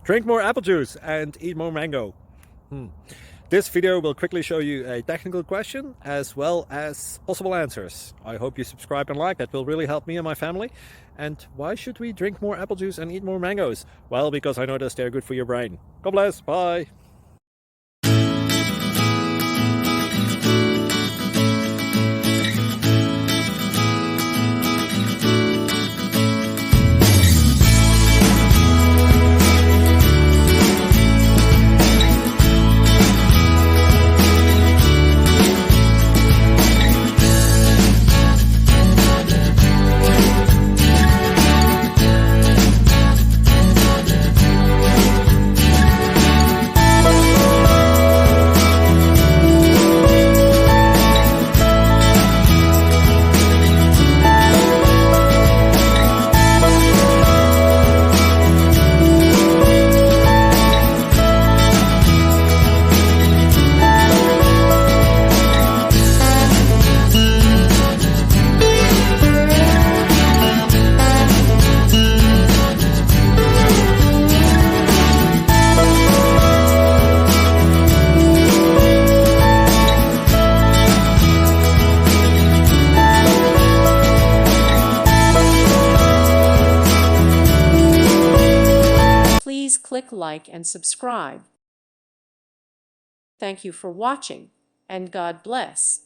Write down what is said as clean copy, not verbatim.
Drink more apple juice and eat more mango. This video will quickly show you a technical question as well as possible answers. I hope you subscribe and like, that will really help me and my family. And why should we drink more apple juice and eat more mangoes? Well, because I noticed they're good for your brain. God bless, bye. Please click like and subscribe. Thank you for watching, and God bless.